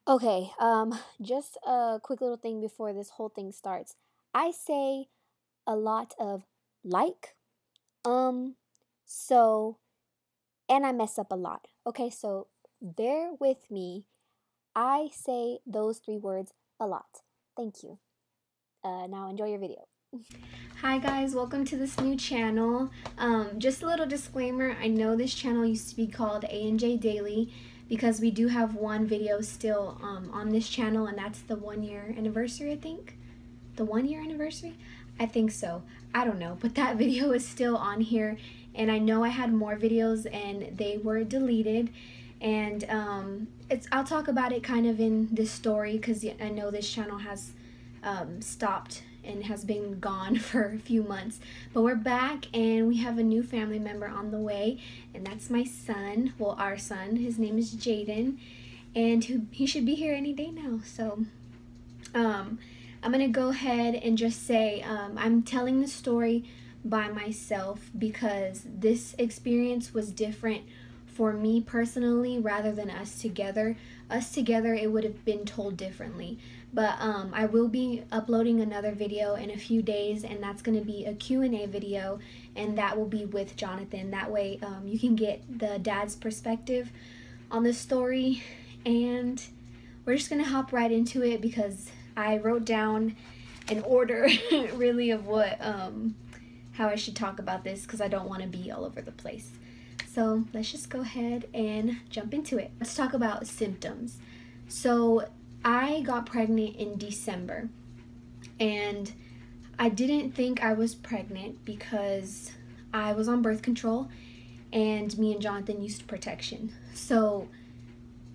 Okay, just a quick little thing before this whole thing starts. I say a lot of like, um, so, and I mess up a lot. Okay, so bear with me. I say those three words a lot. Thank you. Now enjoy your video. Hi guys, welcome to this new channel. Just a little disclaimer, I know this channel used to be called A&J Daily because we do have one video still on this channel, and that's the 1 year anniversary, I think. The 1 year anniversary? I think so. I don't know, but that video is still on here, and I know I had more videos and they were deleted, and I'll talk about it kind of in this story because I know this channel has stopped and has been gone for a few months, but we're back and we have a new family member on the way, and that's my son. Well, our son. His name is Jadon, and he should be here any day now. So I'm gonna go ahead and just say I'm telling the story by myself because this experience was different for me personally rather than us together. Us together, it would have been told differently. But I will be uploading another video in a few days, and that's going to be a Q&A video, and that will be with Jonathan. That way you can get the dad's perspective on the story, and we're just going to hop right into it because I wrote down an order really of what how I should talk about this because I don't want to be all over the place. So let's just go ahead and jump into it. Let's talk about symptoms. So I got pregnant in December, and I didn't think I was pregnant because I was on birth control and me and Jonathan used protection. So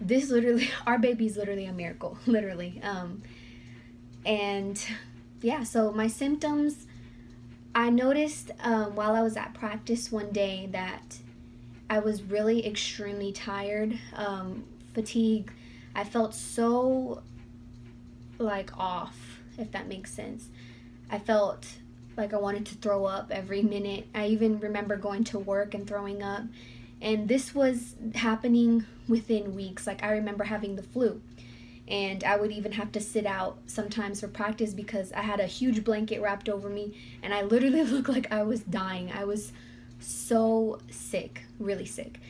this literally, our baby's literally a miracle, literally. And yeah, so my symptoms, I noticed while I was at practice one day that I was really extremely tired, fatigue. I felt so like off, if that makes sense. I felt like I wanted to throw up every minute. I even remember going to work and throwing up. And this was happening within weeks. Like I remember having the flu. And I would even have to sit out sometimes for practice because I had a huge blanket wrapped over me and I literally looked like I was dying. I was so sick, really sick.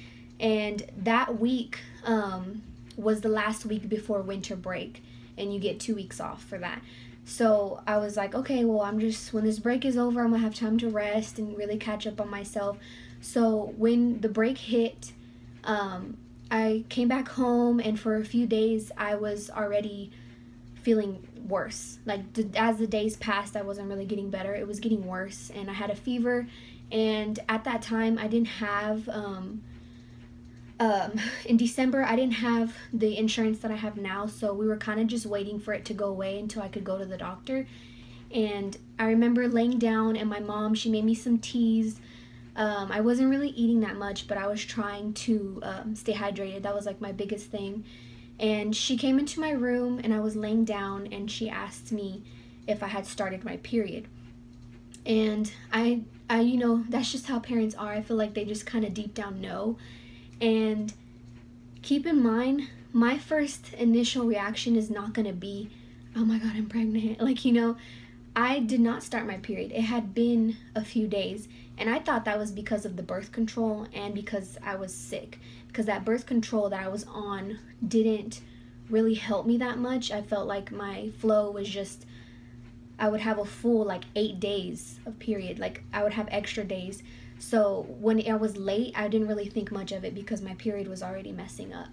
And that week was the last week before winter break, and you get 2 weeks off for that. So I was like, okay, well, when this break is over, I'm gonna have time to rest and really catch up on myself. So when the break hit, I came back home, and for a few days I was already feeling worse. Like as the days passed, I wasn't really getting better. It was getting worse, and I had a fever. And at that time, I didn't have, in December, I didn't have the insurance that I have now, so we were kind of just waiting for it to go away until I could go to the doctor. And I remember laying down, and my mom, she made me some teas. I wasn't really eating that much, but I was trying to stay hydrated. That was like my biggest thing. And she came into my room, and I was laying down, and she asked me if I had started my period. And I you know, that's just how parents are. I feel like they just kind of deep down know. And keep in mind, my first initial reaction is not going to be, oh my God, I'm pregnant. Like, you know, I did not start my period. It had been a few days, and I thought that was because of the birth control and because I was sick. Because that birth control that I was on didn't really help me that much. I felt like my flow was just, I would have a full like 8 days of period. Like I would have extra days. So when I was late, I didn't really think much of it because my period was already messing up.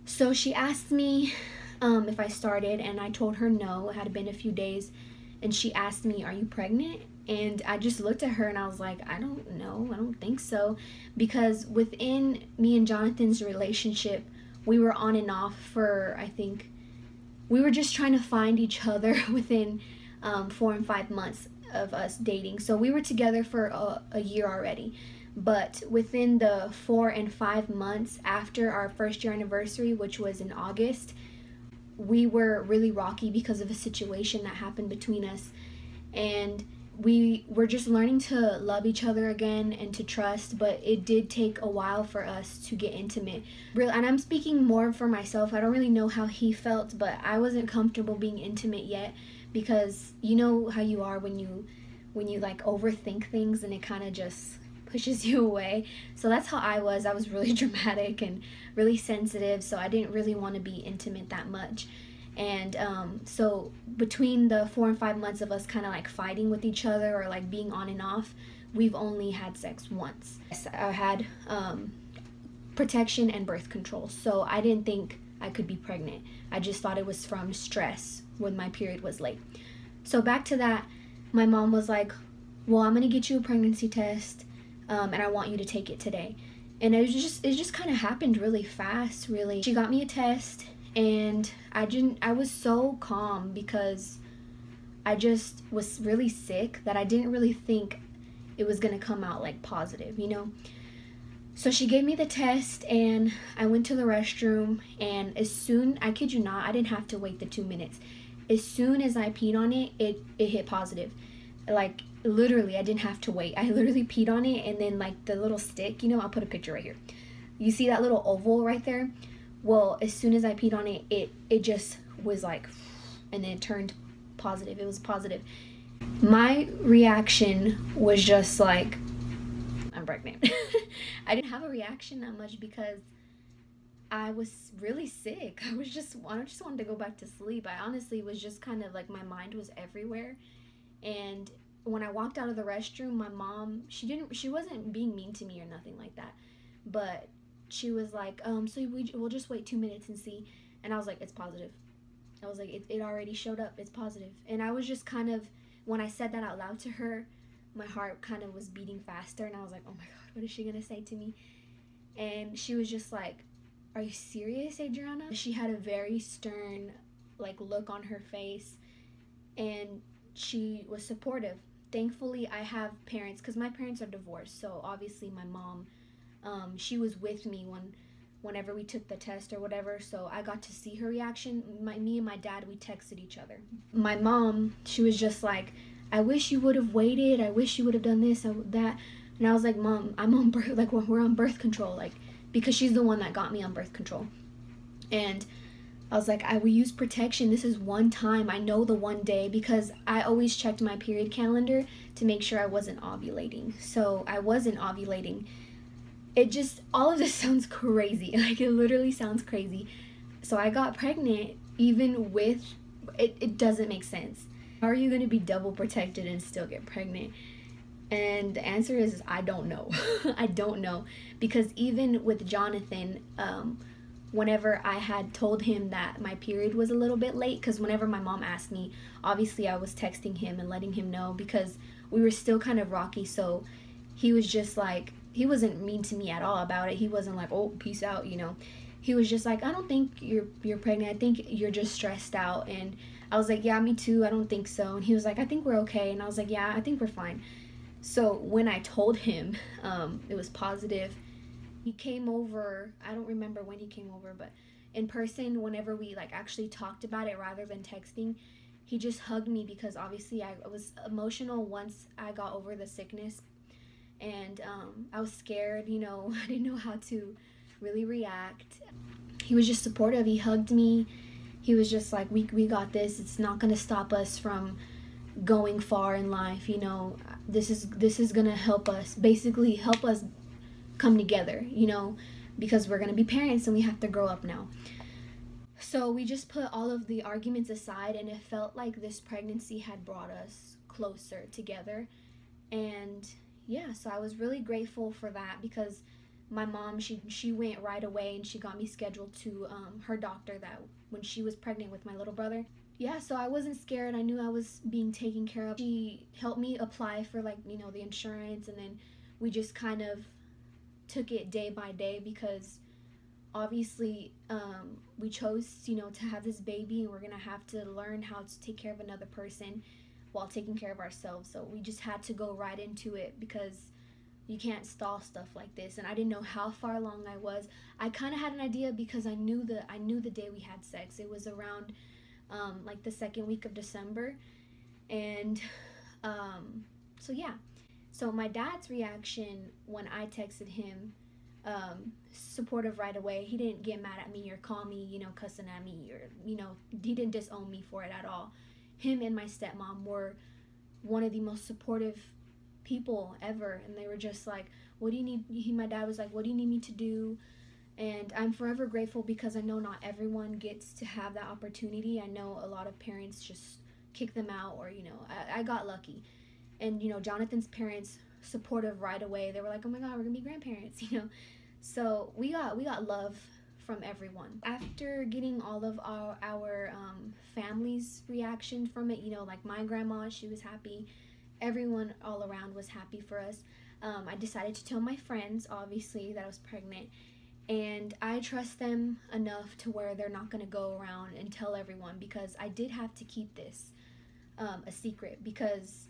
So she asked me if I started, and I told her no. It had been a few days. And she asked me, are you pregnant? And I just looked at her and I was like, I don't know. I don't think so. Because within me and Jonathan's relationship, we were on and off for, I think, we were just trying to find each other within 4 and 5 months of us dating. So we were together for a year already. But within the 4 and 5 months after our first year anniversary, which was in August, we were really rocky because of a situation that happened between us. And we were just learning to love each other again and to trust, but it did take a while for us to get intimate. Real, and I'm speaking more for myself. I don't really know how he felt, but I wasn't comfortable being intimate yet, because you know how you are when you like overthink things and it kind of just pushes you away. So that's how I was. I was really dramatic and really sensitive, so I didn't really want to be intimate that much. And so between the 4 and 5 months of us kind of like fighting with each other or like being on and off, we've only had sex once. I had protection and birth control, so I didn't think I could be pregnant. I just thought it was from stress when my period was late. So back to that, my mom was like, well, I'm gonna get you a pregnancy test, and I want you to take it today. And it just kind of happened really fast, really. She got me a test, and I was so calm because I just was really sick that I didn't really think it was gonna come out like positive, you know. So she gave me the test, and I went to the restroom, and I kid you not, I didn't have to wait the 2 minutes. As soon as I peed on it, it hit positive. Like, literally, I didn't have to wait. I literally peed on it, and then like the little stick, you know, I'll put a picture right here. You see that little oval right there? Well, as soon as I peed on it, it just was like, and then it turned positive. It was positive. My reaction was just like, I'm pregnant. I didn't have a reaction that much because I was really sick. I just wanted to go back to sleep. I honestly was just kind of like, my mind was everywhere. And when I walked out of the restroom, my mom, she wasn't being mean to me or nothing like that, but she was like, so we'll just wait 2 minutes and see. And I was like, it's positive. I was like, it already showed up. It's positive. And I was just kind of, when I said that out loud to her, my heart kind of was beating faster, and I was like, oh my God, what is she gonna say to me? And she was just like, are you serious, Adriana? She had a very stern like look on her face, and she was supportive. Thankfully, I have parents, because my parents are divorced, so obviously my mom, she was with me whenever we took the test or whatever, so I got to see her reaction. Me and my dad, we texted each other. My mom, she was just like, I wish you would have waited. I wish you would have done this or that. And I was like, Mom, I'm on birth, like, we're on birth control, like, because she's the one that got me on birth control. And I was like, we use protection. This is one time. I know the one day, because I always checked my period calendar to make sure I wasn't ovulating. So I wasn't ovulating. It just, all of this sounds crazy. Like, it literally sounds crazy. So I got pregnant even with, it doesn't make sense. How are you going to be double protected and still get pregnant? And the answer is, I don't know. I don't know. Because even with Jonathan, whenever I had told him that my period was a little bit late, because whenever my mom asked me, obviously I was texting him and letting him know, because we were still kind of rocky. So he was just like, he wasn't mean to me at all about it. He wasn't like, oh, peace out, you know. He was just like, I don't think you're pregnant. I think you're just stressed out. And I was like, yeah, me too. I don't think so. And he was like, I think we're okay. And I was like, yeah, I think we're fine. So when I told him it was positive, he came over. I don't remember when he came over, but in person, whenever we like actually talked about it rather than texting, he just hugged me, because obviously I was emotional once I got over the sickness. And I was scared, you know. I didn't know how to really react. He was just supportive. He hugged me. He was just like, we got this. It's not going to stop us from going far in life, you know. This is going to help us, basically help us come together, you know, because we're going to be parents and we have to grow up now. So we just put all of the arguments aside, and it felt like this pregnancy had brought us closer together. And yeah, so I was really grateful for that, because my mom, she went right away and she got me scheduled to her doctor that when she was pregnant with my little brother. Yeah, so I wasn't scared. I knew I was being taken care of. She helped me apply for, like, you know, the insurance, and then we just kind of took it day by day, because obviously we chose, you know, to have this baby, and we're gonna have to learn how to take care of another person while taking care of ourselves. So we just had to go right into it, because you can't stall stuff like this. And I didn't know how far along I was. I kind of had an idea, because I knew the day we had sex. It was around like the second week of December, and So yeah. So my dad's reaction when I texted him, supportive right away. He didn't get mad at me or call me, cussing at me, or he didn't disown me for it at all. Him and my stepmom were one of the most supportive people ever, and they were just like, "What do you need?" My dad was like, "What do you need me to do?" And I'm forever grateful because I know not everyone gets to have that opportunity. I know a lot of parents just kick them out, or I got lucky. And Jonathan's parents supportive right away. They were like, "Oh my god, we're gonna be grandparents," So we got love from everyone. After getting all of our family's reaction from it, like my grandma, she was happy. Everyone all around was happy for us. I decided to tell my friends, obviously, that I was pregnant, and I trust them enough to where they're not going to go around and tell everyone, because I did have to keep this a secret, because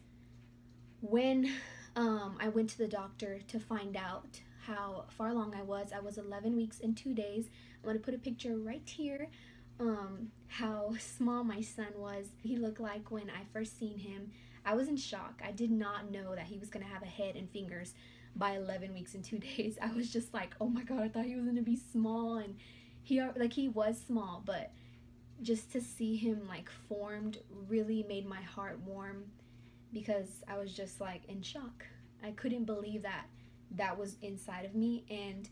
when I went to the doctor to find out how far along I was 11 weeks and 2 days. I'm going to put a picture right here. How small my son was. He looked like when I first seen him. I was in shock. I did not know that he was going to have a head and fingers by 11 weeks and 2 days. I was just like, oh my god, I thought he was going to be small, and he was small, but just to see him like formed really made my heart warm, because I was just like in shock. I couldn't believe that that was inside of me, and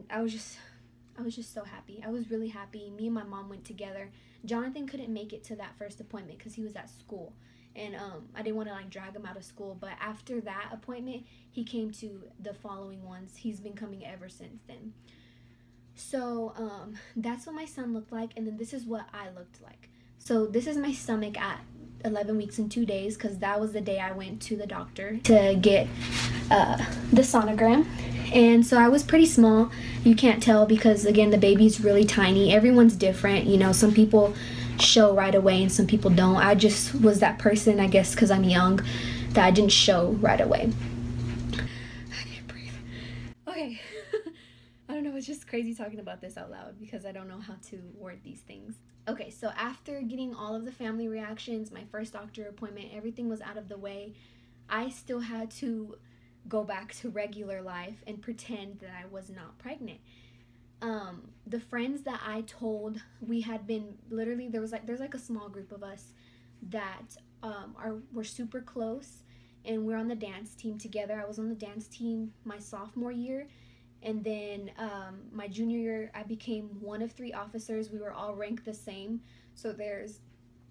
I was just so happy. I was really happy. Me and my mom went together. Jonathan couldn't make it to that first appointment because he was at school, and I didn't want to like drag him out of school. But after that appointment, he came to the following ones. He's been coming ever since then. So that's what my son looked like, and then this is what I looked like. So this is my stomach at 11 weeks and 2 days, because that was the day I went to the doctor to get the sonogram. And so I was pretty small. You can't tell because, again, the baby's really tiny. Everyone's different. Some people show right away and some people don't. I just was that person, I guess, because I'm young, that I didn't show right away. I need to breathe. Okay. I don't know, it's just crazy talking about this out loud because I don't know how to word these things. Okay, so after getting all of the family reactions, my first doctor appointment, everything was out of the way, I still had to go back to regular life and pretend that I was not pregnant. The friends that I told, we had been literally, there's like a small group of us that were super close, and we're on the dance team together. I was on the dance team my sophomore year, and then my junior year I became one of 3 officers. We were all ranked the same. So there's,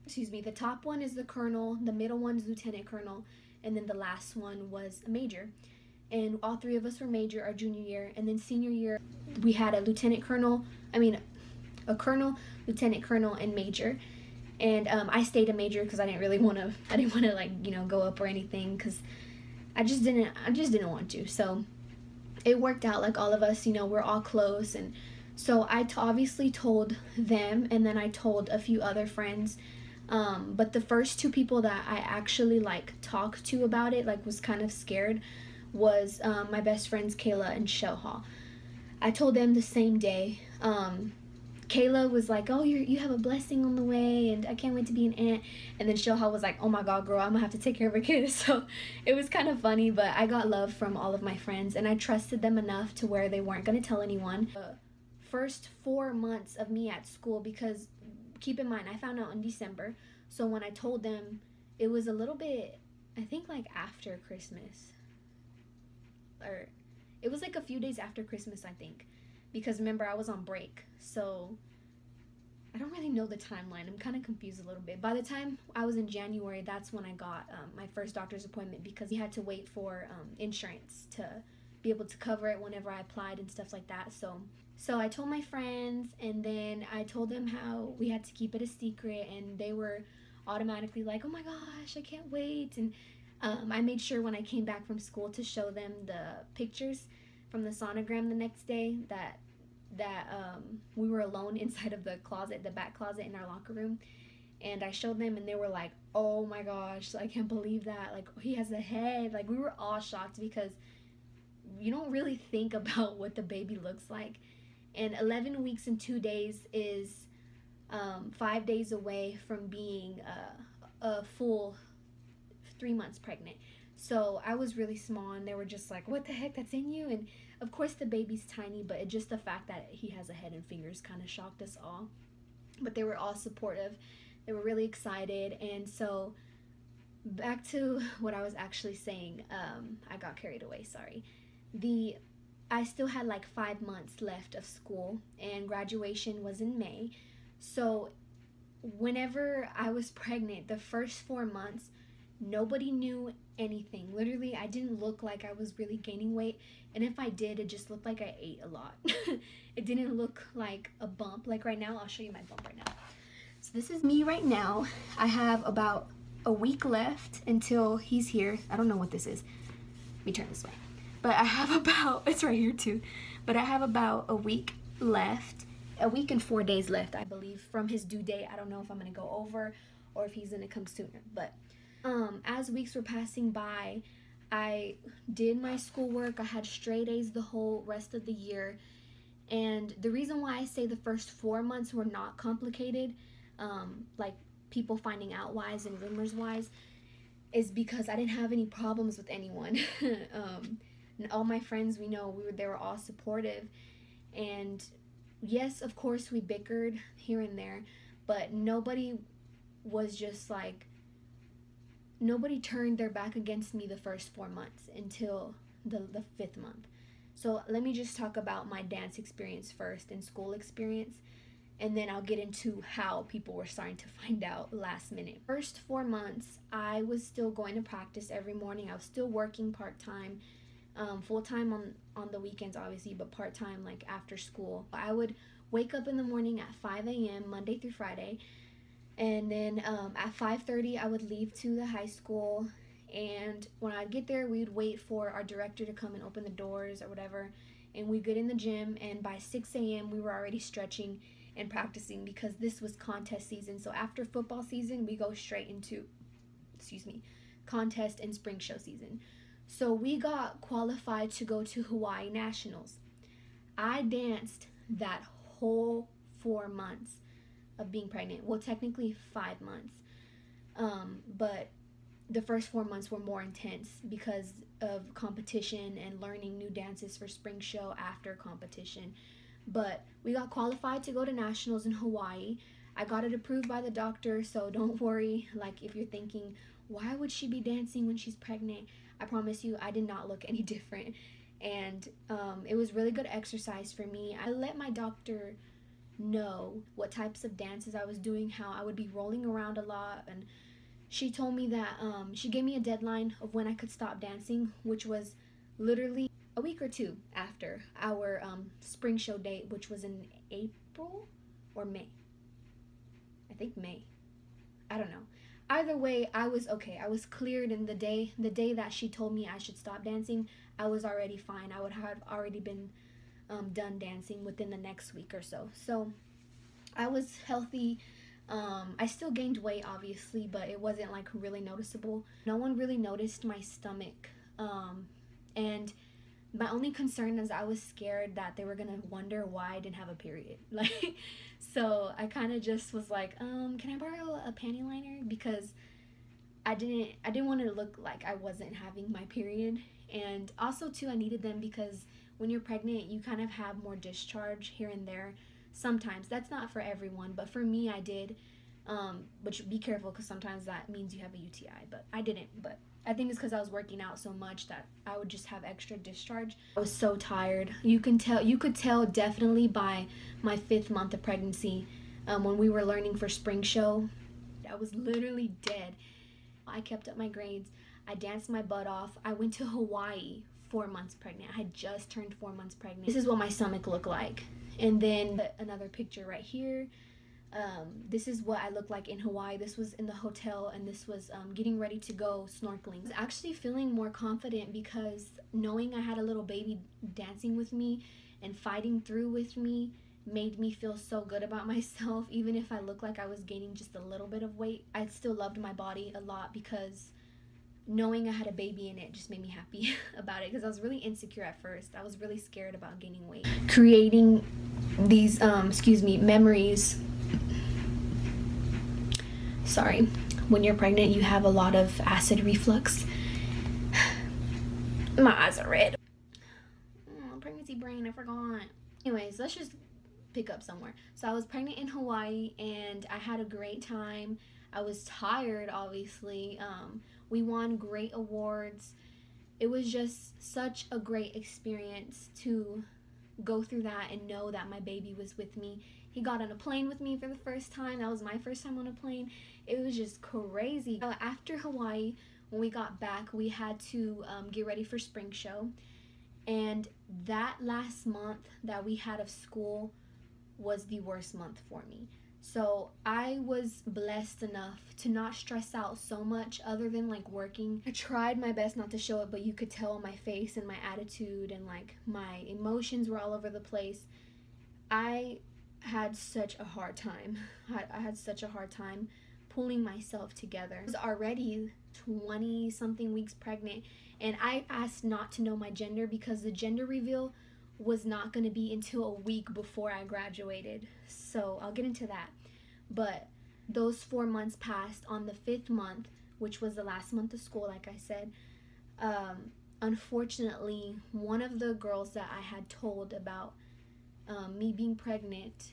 the top one is the colonel, the middle one's lieutenant colonel, and then the last one was a major. And all 3 of us were major our junior year. And then senior year we had a colonel, lieutenant colonel, and major. And I stayed a major because I didn't want to like go up or anything, because I just didn't want to. So it worked out, like all of us, we're all close. And so I obviously told them, and then I told a few other friends. But the first 2 people that I actually like talked to about it, like was kind of scared, was my best friends Kayla and Shelha. I told them the same day. Kayla was like, "Oh, you have a blessing on the way, and I can't wait to be an aunt." And then Shilha was like, "Oh my god, girl, I'm gonna have to take care of her kids." So it was kind of funny, but I got love from all of my friends, and I trusted them enough to where they weren't gonna tell anyone. First 4 months of me at school, because keep in mind I found out in December, so when I told them, it was a little bit, I think like after Christmas, or it was like a few days after Christmas, I think, because remember I was on break, so I don't really know the timeline. I'm kind of confused a little bit. By the time I was in January, that's when I got my first doctor's appointment, because you had to wait for insurance to be able to cover it whenever I applied and stuff like that. So I told my friends, and then I told them how we had to keep it a secret, and they were automatically like, "Oh my gosh, I can't wait." And I made sure when I came back from school to show them the pictures from the sonogram the next day, that we were alone inside of the back closet in our locker room, and I showed them, and they were like, "Oh my gosh, I can't believe that, like he has a head." Like we were all shocked, because you don't really think about what the baby looks like. And 11 weeks and 2 days is 5 days away from being a full 3 months pregnant. So I was really small, and they were just like, what the heck, that's in you? And of course the baby's tiny, but just the fact that he has a head and fingers kind of shocked us all. But they were all supportive. They were really excited. And so back to what I was actually saying, I got carried away, sorry. I still had like 5 months left of school, and graduation was in May. So whenever I was pregnant, the first 4 months, nobody knew anything. Literally, I didn't look like I was really gaining weight, and if I did, it just looked like I ate a lot. It didn't look like a bump. Like right now, I'll show you my bump right now. So this is me right now. I have about a week left until he's here. I don't know what this is. Let me turn this way. But I have about, it's right here too, but I have about a week left, a week and 4 days left, I believe, from his due date. I don't know if I'm going to go over or if he's going to come sooner. But as weeks were passing by, I did my schoolwork. I had straight A's the whole rest of the year. And the reason why I say the first 4 months were not complicated, like people finding out wise and rumors wise, is because I didn't have any problems with anyone. And all my friends, they were all supportive. And yes, of course, we bickered here and there, but nobody was just like, nobody turned their back against me the first 4 months until the 5th month. So let me just talk about my dance experience first and school experience, and then I'll get into how people were starting to find out last minute. First 4 months, I was still going to practice every morning. I was still working part-time, full-time on the weekends, obviously, but part-time, like after school. I would wake up in the morning at 5 a.m. Monday through Friday, and then at 5:30, I would leave to the high school. And when I'd get there, we'd wait for our director to come and open the doors or whatever, and we'd get in the gym, and by 6 a.m. we were already stretching and practicing because this was contest season. So after football season, we go straight into, contest and spring show season. So we got qualified to go to Hawaii Nationals. I danced that whole 4 months of being pregnant. Well, technically 5 months. But the first 4 months were more intense because of competition and learning new dances for spring show after competition. But we got qualified to go to nationals in Hawaii. I got it approved by the doctor, so don't worry. Like, if you're thinking, why would she be dancing when she's pregnant? I promise you, I did not look any different. And it was really good exercise for me. I let my doctor know what types of dances I was doing, how I would be rolling around a lot, and she told me that she gave me a deadline of when I could stop dancing, which was literally a week or two after our spring show date, which was in April or May. I think May. I don't know. Either way, I was okay. I was cleared, and the day that she told me I should stop dancing, I was already fine. I would have already been done dancing within the next week or so. So I was healthy. I still gained weight, obviously, but it wasn't like really noticeable. No one really noticed my stomach. And my only concern is I was scared that they were gonna wonder why I didn't have a period. Like, so I kind of just was like, can I borrow a panty liner? Because I didn't want to look like I wasn't having my period. And also too, I needed them because when you're pregnant, you kind of have more discharge here and there. Sometimes. That's not for everyone, but for me, I did. But be careful, because sometimes that means you have a UTI, but I didn't. But I think it's because I was working out so much that I would just have extra discharge. I was so tired. You could tell definitely by my 5th month of pregnancy, when we were learning for spring show. I was literally dead. I kept up my grades. I danced my butt off. I went to Hawaii 4 months pregnant. I had just turned 4 months pregnant. This is what my stomach looked like. And then another picture right here. This is what I looked like in Hawaii. This was in the hotel, and this was getting ready to go snorkeling. I was actually feeling more confident because knowing I had a little baby dancing with me and fighting through with me made me feel so good about myself. Even if I looked like I was gaining just a little bit of weight, I still loved my body a lot because knowing I had a baby in it just made me happy about it, because I was really insecure at first. I was really scared about gaining weight. Creating these memories. Sorry. when you're pregnant, you have a lot of acid reflux. My eyes are red. Pregnancy brain, I forgot. Anyways, let's just pick up somewhere. So I was pregnant in Hawaii and I had a great time. I was tired, obviously. We won great awards. It was just such a great experience to go through that and know that my baby was with me. He got on a plane with me for the first time. That was my first time on a plane. It was just crazy. After Hawaii, when we got back, we had to get ready for spring show. And that last month that we had of school was the worst month for me. So I was blessed enough to not stress out so much other than like working. I tried my best not to show it, but you could tell on my face and my attitude and like my emotions were all over the place. I had such a hard time. I had such a hard time pulling myself together. I was already 20 something weeks pregnant, and I asked not to know my gender because the gender reveal was not going to be until a week before I graduated. So I'll get into that. But those 4 months passed. On the 5th month, which was the last month of school, like I said, unfortunately, one of the girls that I had told about me being pregnant,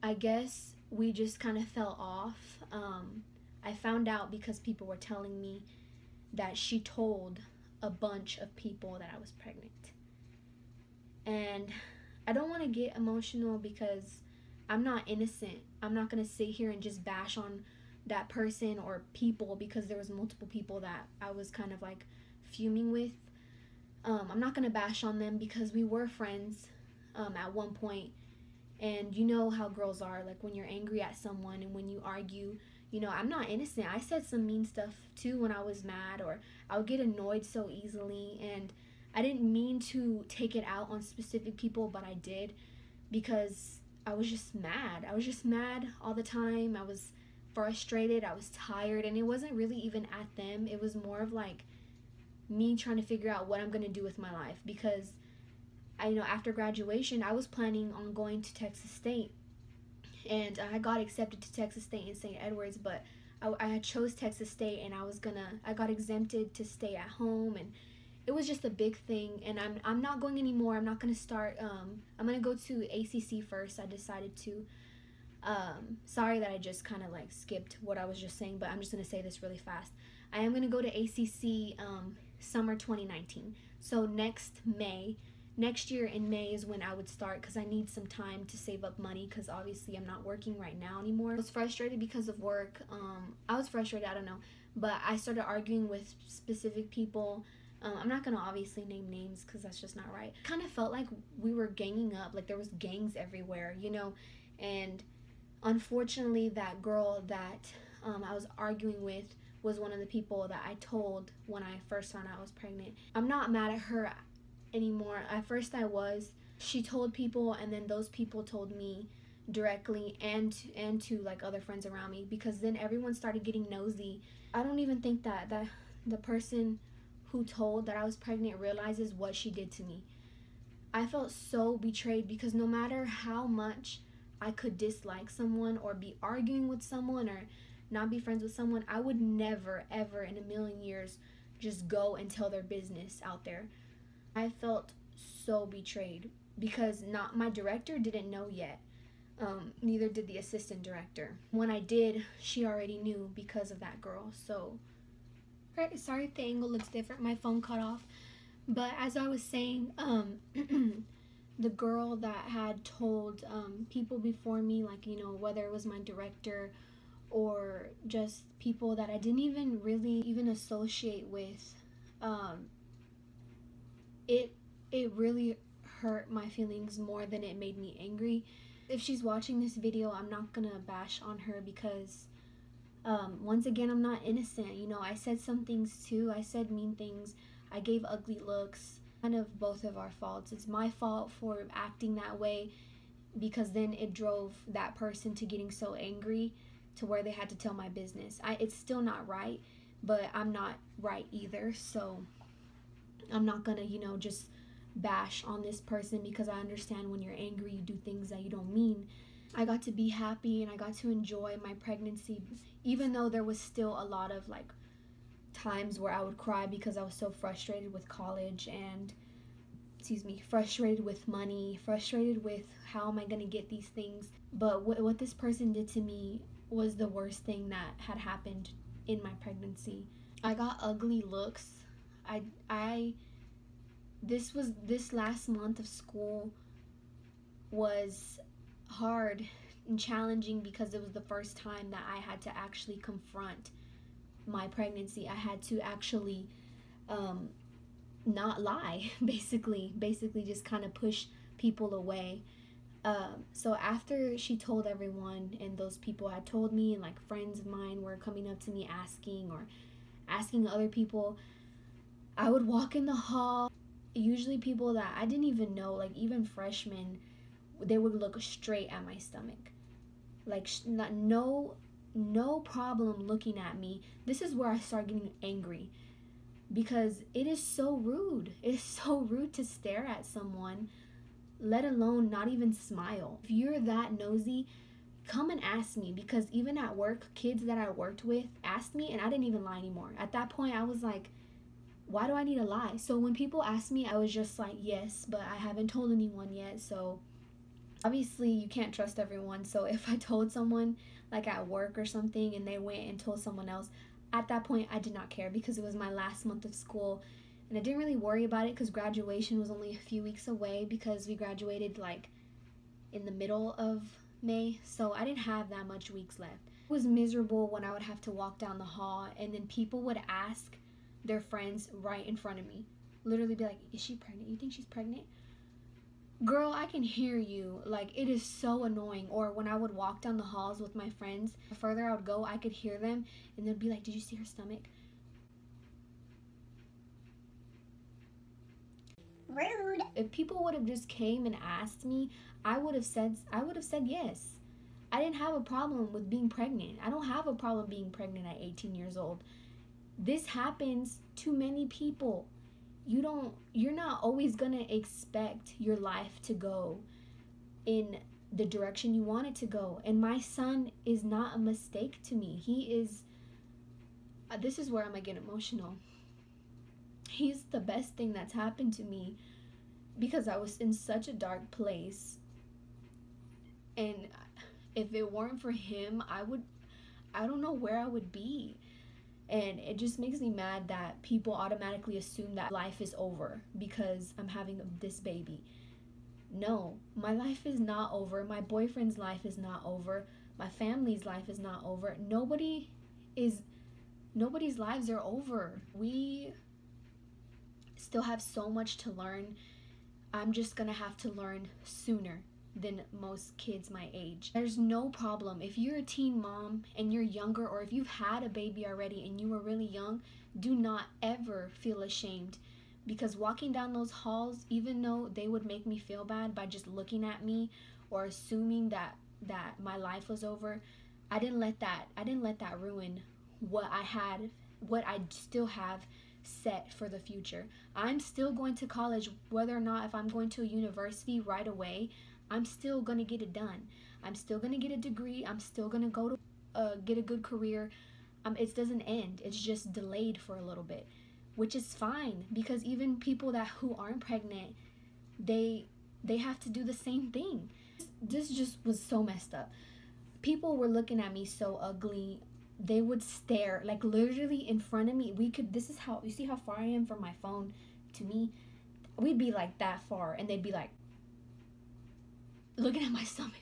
I guess we just kind of fell off. I found out because people were telling me that she told a bunch of people that I was pregnant. And I don't want to get emotional because I'm not innocent. I'm not going to sit here and just bash on that person or people because there was multiple people that I was kind of like fuming with. I'm not going to bash on them because we were friends at one point. And you know how girls are, like when you're angry at someone and when you argue, you know, I'm not innocent. I said some mean stuff too when I was mad, or I would get annoyed so easily, and I didn't mean to take it out on specific people, but I did because I was just mad. I was just mad all the time. I was frustrated. I was tired, and it wasn't really even at them. It was more of like me trying to figure out what I'm going to do with my life because after graduation, I was planning on going to Texas State, and I got accepted to Texas State in St. Edwards, but I had chose Texas State, and I got exempted to stay at home, and it was just a big thing, and I'm not going anymore. I'm not going to start, I'm going to go to ACC first. I decided to. Sorry that I just kind of like skipped what I was just saying, but I'm just going to say this really fast. I am going to go to ACC summer 2019, so next year in May is when I would start because I need some time to save up money because obviously I'm not working right now anymore. I was frustrated because of work. I was frustrated, I don't know, but I started arguing with specific people. I'm not going to obviously name names because that's just not right. Kind of felt like we were ganging up, like there was gangs everywhere, and unfortunately that girl that I was arguing with was one of the people that I told when I first found out I was pregnant. I'm not mad at her anymore. At first I was. She told people, and then those people told me directly and to like other friends around me, because then everyone started getting nosy. I don't even think that the person who told that I was pregnant realizes what she did to me. I felt so betrayed because no matter how much I could dislike someone or be arguing with someone or not be friends with someone, I would never ever in a million years just go and tell their business out there. I felt so betrayed because my director didn't know yet. Neither did the assistant director. When I did, she already knew because of that girl. So, sorry if the angle looks different. My phone cut off. But as I was saying, the girl that had told people before me, like, whether it was my director or just people that I didn't even really associate with, it really hurt my feelings more than it made me angry. If she's watching this video, I'm not gonna bash on her because once again, I'm not innocent. I said some things too. I said mean things. I gave ugly looks. Kind of both of our faults. It's my fault for acting that way because then it drove that person to getting so angry to where they had to tell my business. It's still not right, but I'm not right either. So I'm not gonna, just bash on this person because I understand when you're angry you do things that you don't mean. I got to be happy and I got to enjoy my pregnancy, even though there was still a lot of like times where I would cry because I was so frustrated with college and, excuse me, frustrated with money, frustrated with how am I going to get these things. But what this person did to me was the worst thing that had happened in my pregnancy. I got ugly looks. I this last month of school was hard and challenging because it was the first time that I had to actually confront my pregnancy. I had to actually not lie, basically just kind of push people away. So after she told everyone, and those people had told me, and like friends of mine were coming up to me asking other people, I would walk in the hall. Usually people that I didn't even know, like even freshmen, they would look straight at my stomach, like no problem looking at me. This is where I start getting angry because it is so rude. It is so rude to stare at someone, let alone not even smile. If you're that nosy, come and ask me, because even at work, kids that I worked with asked me and I didn't even lie anymore. At that point, I was like, why do I need to lie? So when people asked me, I was just like, yes, but I haven't told anyone yet. So obviously you can't trust everyone. So if I told someone like at work or something and they went and told someone else, at that point I did not care because it was my last month of school and I didn't really worry about it because graduation was only a few weeks away because we graduated like in the middle of May, so I didn't have that much weeks left. It was miserable when I would have to walk down the hall and then people would ask their friends right in front of me, literally be like, is she pregnant? You think she's pregnant? Girl, I can hear you. Like, it is so annoying. Or when I would walk down the halls with my friends, the further I would go, I could hear them and they'd be like, did you see her stomach? Rude. If people would have just came and asked me, I would have said yes. I didn't have a problem with being pregnant. I don't have a problem being pregnant at 18 years old. This happens to many people. You're not always going to expect your life to go in the direction you want it to go. And my son is not a mistake to me. He is this is where I'm going to get emotional. He's the best thing that's happened to me because I was in such a dark place. And if it weren't for him, I don't know where I would be. And it just makes me mad that people automatically assume that life is over because I'm having this baby. No, my life is not over. My boyfriend's life is not over. My family's life is not over. Nobody's lives are over. We still have so much to learn. I'm just gonna have to learn sooner than most kids my age. There's no problem. If you're a teen mom and you're younger, or if you've had a baby already and you were really young, do not ever feel ashamed, because walking down those halls, even though they would make me feel bad by just looking at me or assuming that my life was over, I didn't let that ruin what I still have set for the future. I'm still going to college, whether or not if I'm going to a university right away. I'm still going to get it done. I'm still going to get a degree. I'm still going to go to get a good career. It doesn't end. It's just delayed for a little bit, which is fine, because even people who aren't pregnant, they have to do the same thing. This just was so messed up. People were looking at me so ugly. They would stare, like literally in front of me. This is how, you see how far I am from my phone to me? We'd be like that far and they'd be like, looking at my stomach.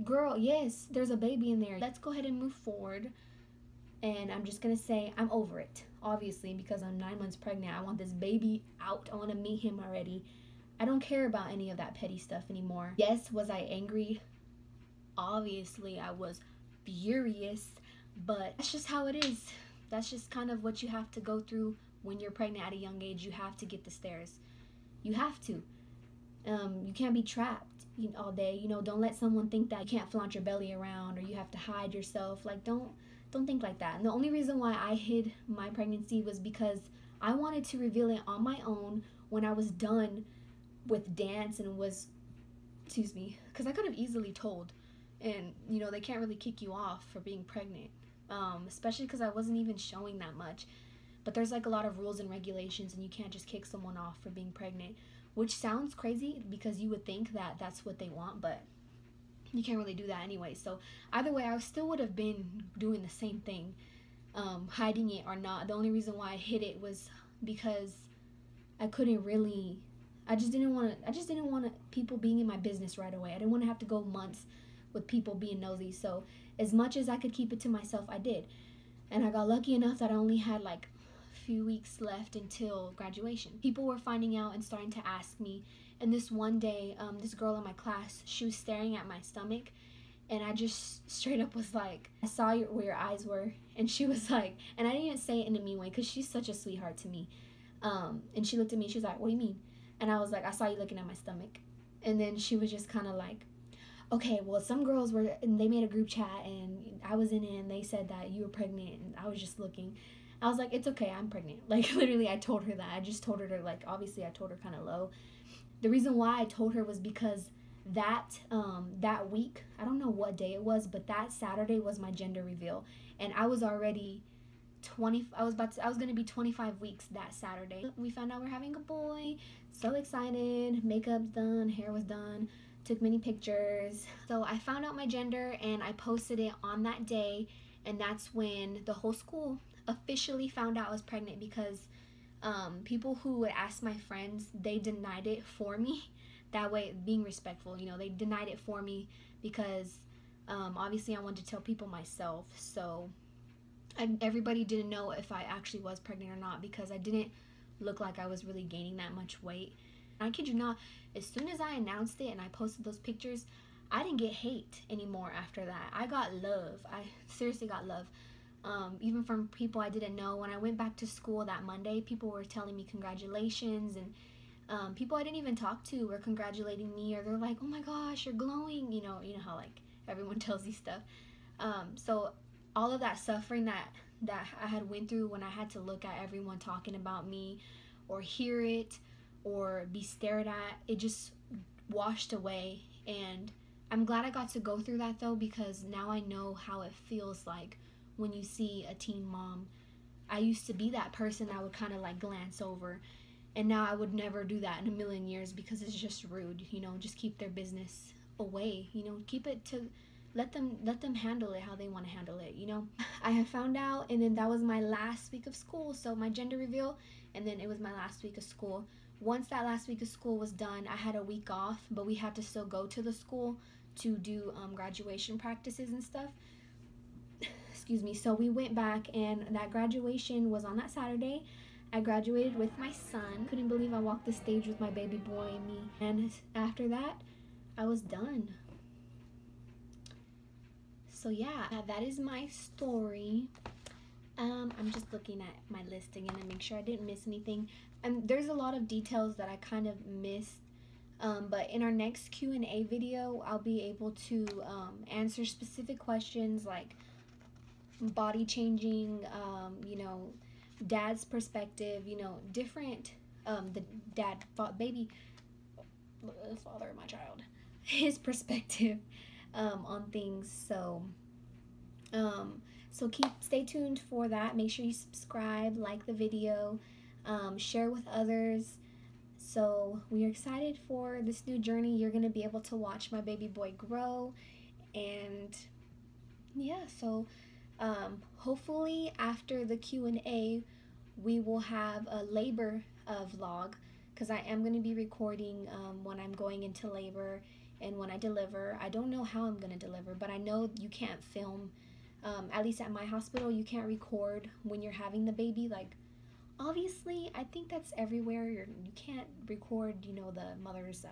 Girl, yes, there's a baby in there. Let's go ahead and move forward. And I'm just gonna say I'm over it, obviously, because I'm 9 months pregnant. I want this baby out. I want to meet him already. I don't care about any of that petty stuff anymore. Yes, was I angry? Obviously I was furious, but that's just how it is. That's just kind of what you have to go through when you're pregnant at a young age. You have to get the stares. You have to. You can't be trapped all day. Don't let someone think that you can't flaunt your belly around or you have to hide yourself. Like, don't think like that. And the only reason why I hid my pregnancy was because I wanted to reveal it on my own when I was done with dance and was excuse me, because I could have easily told, and you know they can't really kick you off for being pregnant, especially because I wasn't even showing that much. But there's like a lot of rules and regulations, and you can't just kick someone off for being pregnant, which sounds crazy because you would think that that's what they want, but you can't really do that anyway. So either way, I still would have been doing the same thing, hiding it or not. The only reason why I hid it was because I couldn't really. I just didn't want to. I just didn't want people being in my business right away. I didn't want to have to go months with people being nosy. So as much as I could keep it to myself, I did. And I got lucky enough that I only had like a few weeks left until graduation. People were finding out and starting to ask me. And this one day, this girl in my class, she was staring at my stomach, and I just straight up was like, I saw where your eyes were. And she was like, and I didn't even say it in a mean way because she's such a sweetheart to me. And she looked at me, she was like, what do you mean? And I was like, I saw you looking at my stomach. And then she was just kind of like, okay, well, some girls were, and they made a group chat, and I was in it, and they said that you were pregnant, and I was just looking. I was like, it's okay, I'm pregnant. Like, literally, I told her that. I just told her to, like, obviously, I told her kind of low. The reason why I told her was because that week, I don't know what day it was, but that Saturday was my gender reveal, and I was already 20. I was gonna be 25 weeks that Saturday. We found out we're having a boy. So excited. Makeup's done, hair was done, took many pictures. So I found out my gender and I posted it on that day, and that's when the whole school officially found out I was pregnant because people who would ask my friends, they denied it for me. That way, being respectful, you know, they denied it for me because obviously I wanted to tell people myself. So everybody didn't know if I actually was pregnant or not because I didn't look like I was really gaining that much weight. I kid you not, as soon as I announced it and I posted those pictures, I didn't get hate anymore after that. I got love. I seriously got love. Even from people I didn't know. When I went back to school that Monday, people were telling me congratulations, and people I didn't even talk to were congratulating me, or they're like, "Oh my gosh, you're glowing!" You know how like everyone tells you stuff. So all of that suffering that I had went through when I had to look at everyone talking about me, or hear it, or be stared at, it just washed away. And I'm glad I got to go through that though, because now I know how it feels like when you see a teen mom. I used to be that person that would kind of like glance over, and now I would never do that in a million years because it's just rude. You know, just keep their business away. You know, keep it to, let them handle it how they want to handle it. You know, I had found out, and then that was my last week of school. So my gender reveal, and then it was my last week of school. Once that last week of school was done, I had a week off, but we had to still go to the school to do graduation practices and stuff. Excuse me. So we went back, and that graduation was on that Saturday. I graduated with my son. Couldn't believe I walked the stage with my baby boy and me. And after that, I was done. So yeah, that is my story. I'm just looking at my list again to make sure I didn't miss anything. And there's a lot of details that I kind of missed. But in our next Q&A video, I'll be able to answer specific questions like body changing, you know, dad's perspective, you know, different, the baby, father of my child, his perspective on things. So stay tuned for that. Make sure you subscribe, like the video, share with others. So we are excited for this new journey. You're going to be able to watch my baby boy grow. And yeah, so hopefully after the Q&A, we will have a labor vlog, because I am going to be recording when I'm going into labor and when I deliver. I don't know how I'm going to deliver, but I know you can't film, at least at my hospital, you can't record when you're having the baby. Like, obviously, I think that's everywhere. You can't record, you know, the mother's,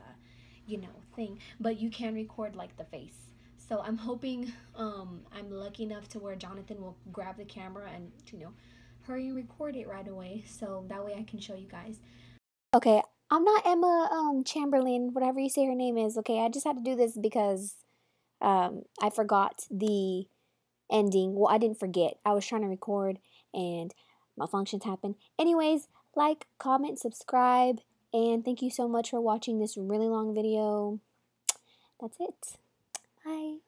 you know, thing, but you can record like the face. So I'm hoping I'm lucky enough to where Jonathan will grab the camera and, you know, hurry and record it right away, so that way I can show you guys. Okay, I'm not Emma Chamberlain, whatever you say her name is. Okay, I just had to do this because I forgot the ending. Well, I didn't forget. I was trying to record and malfunctions happened. Anyways, like, comment, subscribe, and thank you so much for watching this really long video. That's it. Bye.